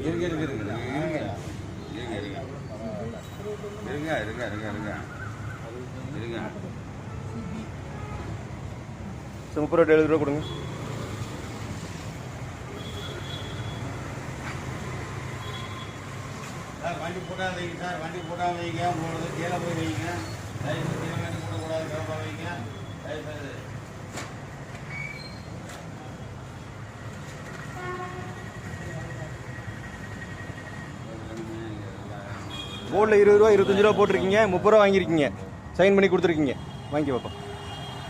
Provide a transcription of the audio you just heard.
இருங்க இருங்க இருங்க இருங்க இருங்க இருங்க இருங்க இருங்க இருங்க இருங்க சார் 30 ரூபா 70 ரூபா கொடுங்க. சார் வண்டி போட்டால் வைங்க சார், வண்டி போட்டால் வைங்க, உங்களோட கீழே போய் வைங்க, தயவுசெய்து கீழே வண்டி போடக்கூடாது, கிளம்ப வைங்க தயவுசெய்து. போர்டில் 20 ரூபா 25 ரூபா போட்டிருக்கீங்க, 30 ரூபா வாங்கியிருக்கீங்க, சைன் பண்ணி கொடுத்துருக்கீங்க, வாங்கி வைப்போம்.